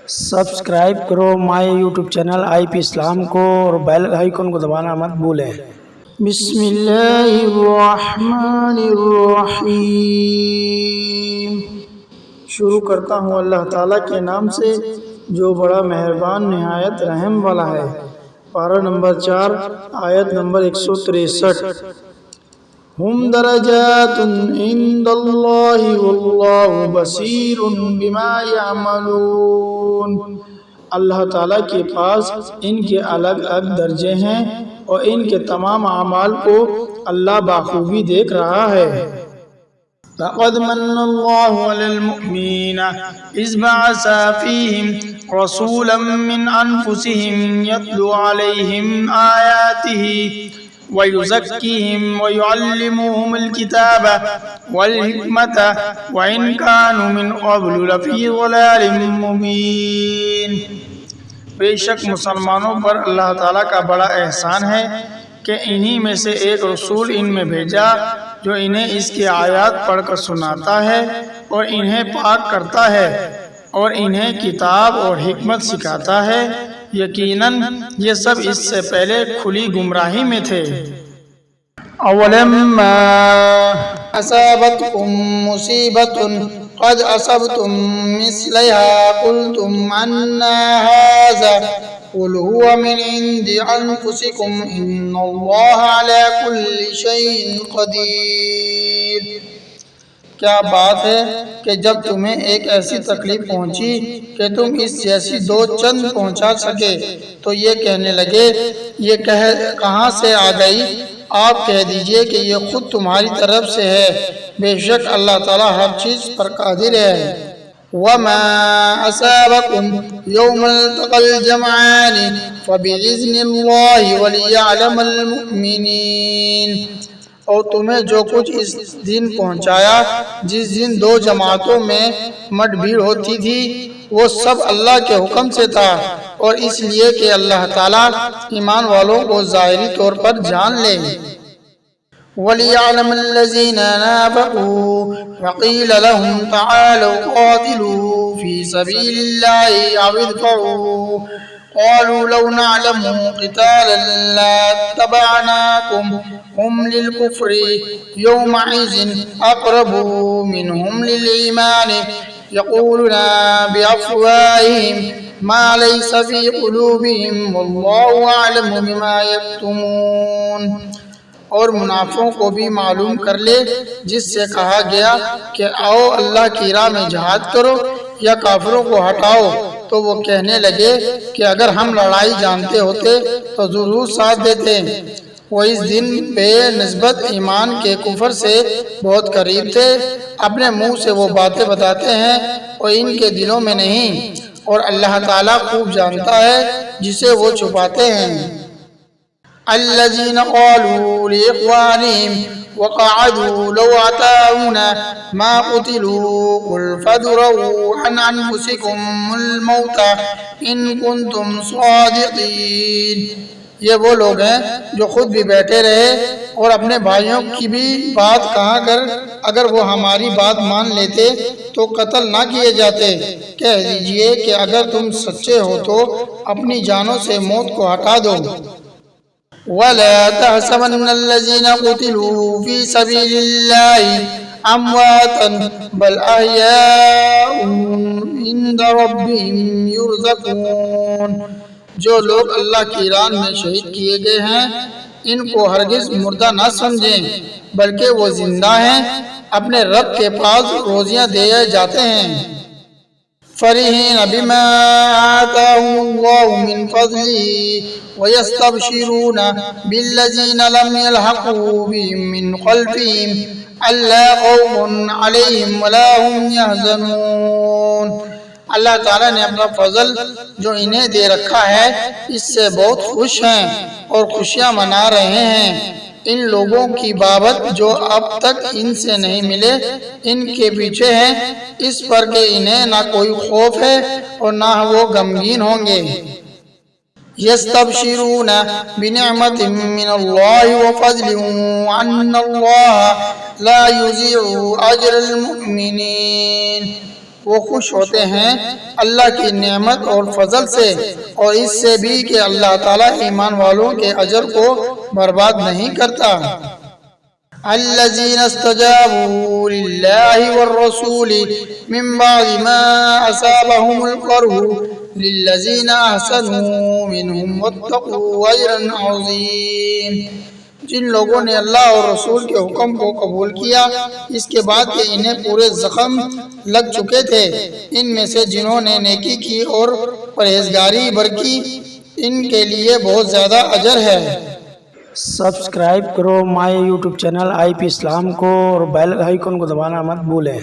Subscribe کرو مائی YouTube channel I پی اسلام کو اور بیل آئیکن کو دبانا مت بھولیں۔ بسم اللہ الرحمن الرحیم۔ شروع کرتا ہوں اللہ تعالیٰ کے نام سے جو بڑا مہربان نہایت رحم والا ہے۔ پارہ نمبر 4 آیت نمبر 163۔ ہم درجات عند اللہ واللہ بصیر بما یعملون۔ اللہ تعالیٰ کے پاس ان کے الگ الگ درجے ہیں اور ان کے تمام اعمال کو اللہ بخوبی دیکھ رہا ہے۔ لقد من اللہ علی المؤمنین اذ بعث فیہم رسولا من انفسہم یتلو علیہم آیاتہ وَيُزَكِّيهِمْ وَيُعَلِّمُهُمُ الْكِتَابَ وَالْحِكْمَةَ وَإِنْ كَانُوا مِنْ قَبْلُ لَفِي ضَلَالٍ مُبِينٍ۔ بے شک مسلمانوں پر اللہ تعالیٰ کا بڑا احسان ہے کہ انہی میں سے ایک رسول ان میں بھیجا جو انہیں اس کی آیات پڑھ کر سناتا ہے اور انہیں پاک کرتا ہے اور انہیں کتاب اور حکمت سکھاتا ہے۔ یقیناً یہ سب اس سے پہلے کھلی گمراہی میں تھے۔ اولما اصابتکم مصیبۃ قد اصبتم مثلها قلتم انا ھذا قل هو من عند انفسکم ان اللہ علی کل شیء قدیر۔ کیا بات ہے کہ جب تمہیں ایک ایسی تکلیف پہنچی کہ تم اس جیسی دو چند پہنچا سکے تو یہ کہنے لگے یہ کہاں سے آ گئی؟ آپ کہہ دیجئے کہ یہ خود تمہاری طرف سے ہے، بے شک اللہ تعالیٰ ہر چیز پر قادر ہے۔ وَمَا أَصَابَكُمْ يَوْمَ الْتَقَى الْجَمْعَانِ فَبِإِذْنِ اللَّهِ وَلِيَعْلَمَ الْمُؤْمِنِينَ۔ اور تمہیں جو کچھ اس دن پہنچایا جس دن دو جماعتوں میں مٹ بھیڑ ہوتی تھی وہ سب اللہ کے حکم سے تھا اور اس لیے کہ اللہ تعالیٰ ایمان والوں کو ظاہری طور پر جان لے۔ وَلِيَعْلَمَ الَّذِينَ نَافَقُوا وَقِيلَ لَهُمْ تَعَالَوْا قَاتِلُوا فِي سَبِيلِ اللَّهِ أَوِ ادْفَعُوا قالوا لو نعلم قتالا لاتبعناكم هم للكفر يومئذ أقرب منهم للإيمان يقولون بأفواههم ما ليس في قلوبهم والله أعلم بما يكتمون۔ اور منافقوں کو بھی معلوم کر لے جس سے کہا گیا کہ آؤ اللہ کی راہ میں جہاد کرو یا کافروں کو ہٹاؤ تو وہ کہنے لگے کہ اگر ہم لڑائی جانتے ہوتے تو ضرور ساتھ دیتے۔ وہ اس دن بے نسبت ایمان کے کفر سے بہت قریب تھے، اپنے منہ سے وہ باتیں بتاتے ہیں اور ان کے دلوں میں نہیں، اور اللہ تعالیٰ خوب جانتا ہے جسے وہ چھپاتے ہیں۔ الذين قالوا لإخوانهم وقعدوا لو أطاعونا ما قتلوا قل فادرؤوا عن أنفسكم الموت إن كنتم صادقين۔ یہ وہ لوگ ہیں جو خود بھی بیٹھے رہے اور اپنے بھائیوں کی بھی بات کہا کر اگر وہ ہماری بات مان لیتے تو قتل نہ کیے جاتے۔ کہہ دیجئے کہ اگر تم سچے ہو تو اپنی جانوں سے موت کو ہٹا دو۔ وَلَا تَحْسَبَنَّ الَّذِينَ قُتِلُوا فِي سَبِيلِ اللَّهِ أَمْوَاتًا بَلْ أَحْيَاءٌ عِندَ رَبِّهِمْ يُرْزَقُونَ۔ جو لوگ اللہ کی راہ میں شہید کیے گئے ہیں ان کو ہرگز مردہ نہ سمجھیں بلکہ وہ زندہ ہیں، اپنے رب کے پاس روزیاں دیے جاتے ہیں۔ فَرِحِينَ بِمَا آتَاهُمُ اللَّهُ مِنْ فَضْلِهِ وَيَسْتَبْشِرُونَ بِالَّذِينَ لَمْ يَلْحَقُوا بِهِمْ مِنْ خَلْفِهِمْ أَلَّا خَوْفٌ عَلَيْهِمْ وَلَا هُمْ يَحْزَنُونَ۔ اللہ تعالیٰ نے اپنا فضل جو انہیں دے رکھا ہے اس سے بہت خوش ہیں اور خوشیاں منا رہے ہیں۔ ان لوگوں کی بابت جو اب تک ان سے نہیں ملے ان کے پیچھے ہیں اس پر کہ انہیں نہ کوئی خوف ہے اور نہ وہ غمگین ہوں گے۔ يستبشرون بنعمة من الله وفضل وأن الله لا يضيع أجر المؤمنين۔ وہ خوش ہوتے ہیں اللہ کی نعمت اور فضل سے، اور اس سے بھی کہ اللہ تعالیٰ ایمان والوں کے اجر کو برباد نہیں کرتا۔ الذين استجابوا لله والرسول من بعد ما أصابهم القرح للذين أحسنوا منهم واتقوا أجرا عظيم۔ جن لوگوں نے اللہ اور رسول کے حکم کو قبول کیا اس کے بعد کہ انہیں پورے زخم لگ چکے تھے، ان میں سے جنہوں نے نیکی کی اور پرہیزگاری برکی، ان کے لیے بہت زیادہ اجر ہے۔ سبسکرائب کرو مائی یوٹیوب چینل آئی پی اسلام کو اور بیل آئیکن کو دبانا مت بھولیں۔